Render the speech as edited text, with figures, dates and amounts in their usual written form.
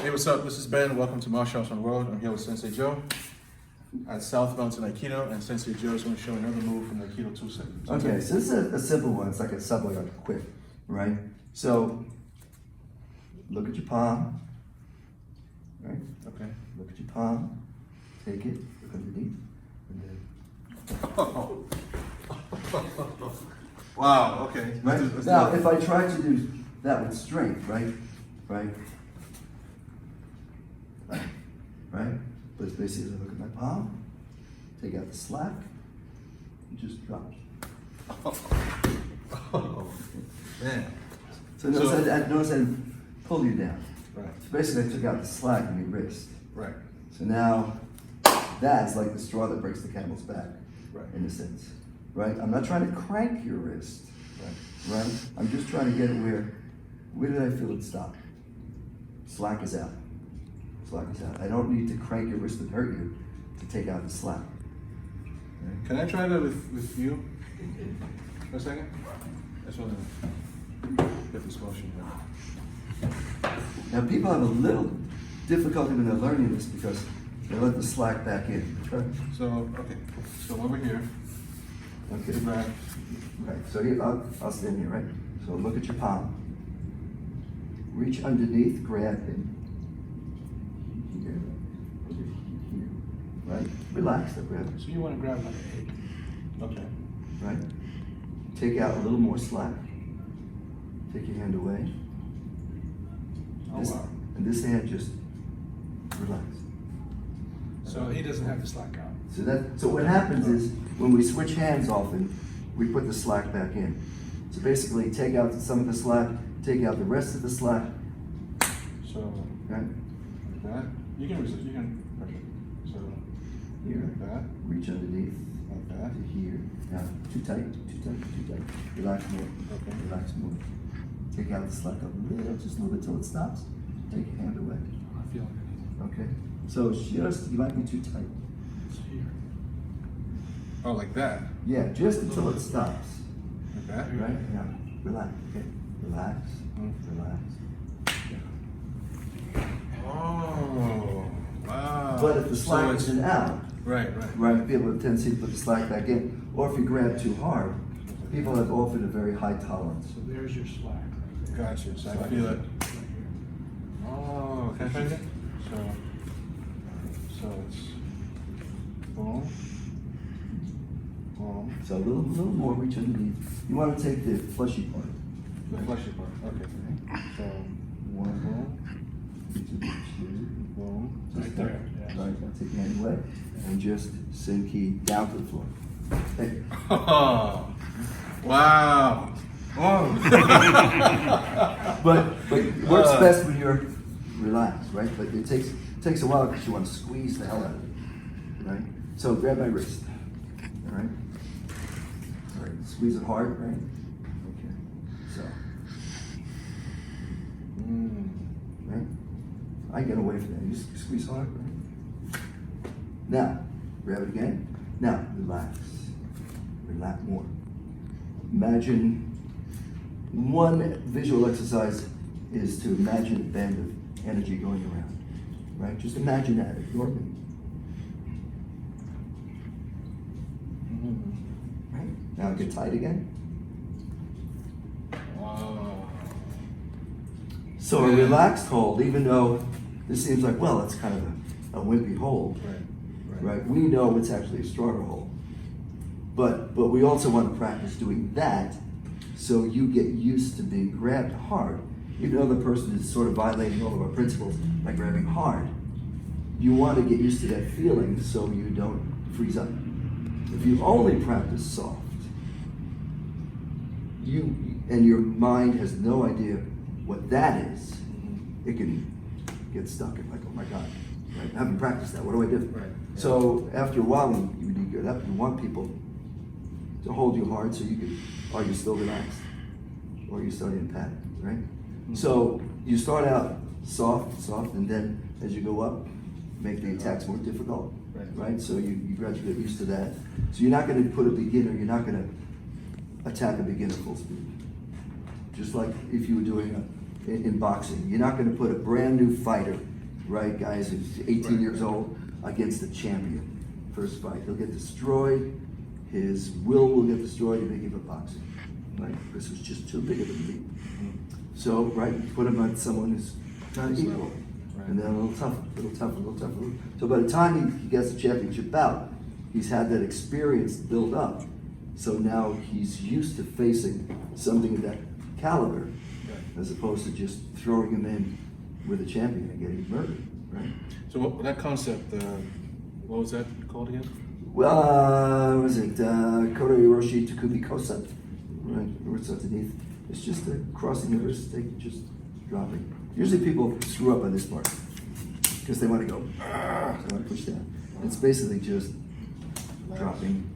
Hey, what's up? This is Ben. Welcome to Martial Arts on the World. I'm here with Sensei Joe at South Mountain Aikido, and Sensei Joe is going to show another move from the Aikido toolset. Okay, so this is a simple one. It's like a subway, like quick, right? So look at your palm, right? Okay. Look at your palm. Take it, look underneath, and then. Wow. Okay. Right? Now, if I try to do that with strength, right? But it's basically look at my palm, take out the slack, and just drop. Oh, man. So notice I didn't pull you down. Right. So basically I took out the slack in your wrist. Right. So now that's like the straw that breaks the camel's back, Right. in a sense. Right? I'm not trying to crank your wrist. Right? I'm just trying to get it where did I feel it stop? Slack is out. Slack is out. I don't need to crank your wrist and hurt you to take out the slack. Right. Can I try that with you for a second? I just want to get this motion here. Now people have a little difficulty when they're learning this because they let the slack back in. So, okay. So over here. Okay. Right. Right. So here, I'll stand here, right? So look at your palm. Reach underneath, grab him. Here. Right? Relax the grab. So you want to grab my egg. Okay. Right? Take out a little more slack. Take your hand away. Oh, wow. And this hand just relax. So he doesn't have the slack out. So what happens is when we switch hands often, we put the slack back in. So basically take out some of the slack, take out the rest of the slack. So, Right? like that. You can resist. You can. Okay. So, Here. like that. Reach underneath. Like that. To here. Now, too tight. Relax more. Okay. Relax more. Take out the slack a little, just a little bit till it stops. Take your hand away. I feel it. Okay. So just, you might be too tight. It's here. Oh, like that. Yeah, just until it stops. Like that. Right? Now, relax. Okay. Relax. Relax. Oh, wow. But if the slack it's isn't out, right. right, people have a tendency to put the slack back in. Or if you grab too hard, people have often a very high tolerance. So there's your slack right there. Gotcha. So I feel it. Right here. Oh, can I try again? So it's boom, boom. So a little more reach underneath. You want to take the fleshy part. The fleshy part. Okay. So one boom, boom. Right there. Yeah. Right, now take your hand away and just send key down to the floor. Hey. Oh, wow. Oh. But it works best when you're relaxed, right? But it takes a while because you want to squeeze the hell out of it, right? So grab my wrist, all right? All right, squeeze it hard, right? Okay, so, right? I get away from that. You squeeze hard, right? Now, grab it again. Now, relax. Relax more. Imagine one visual exercise is to imagine a band of energy going around, right? Just imagine that, ignore me. Right? Now get tight again. Wow. So a relaxed hold, even though this seems like, well, it's kind of a wimpy hold, right? We know it's actually a stronger hold. But we also want to practice doing that so you get used to being grabbed hard. Even though the person is sort of violating all of our principles by grabbing hard, you want to get used to that feeling so you don't freeze up. If you only practice soft, and your mind has no idea what that is, it can get stuck in like, oh my God, right? I haven't practiced that, what do I do? Right. So after a while, when you get up, you want people to hold you hard so you can, are you still relaxed? Or are you starting to panic, right? So you start out soft, and then as you go up, make the attacks more difficult, right? So you gradually get used to that. So you're not going to put a beginner, you're not going to attack a beginner full speed. Just like if you were doing in boxing, you're not going to put a brand new fighter right? Guys who's 18 years old against the champion. First fight, he'll get destroyed. His will get destroyed. He may give up boxing, right? This was just too big of a leap. So, right, you put him on someone who's kind of equal, Right. and then a little tougher. So by the time he gets the championship bout, he's had that experience built up. So now he's used to facing something of that caliber, as opposed to just throwing him in with a champion and getting murdered, right? So that concept, what was that called again? Well, was it Koteorishi Tekubi Kosa? Right, what's underneath? It's just a crossing the wrist, just dropping. Usually people screw up on this part because they want to go, they want to push down. It's basically just dropping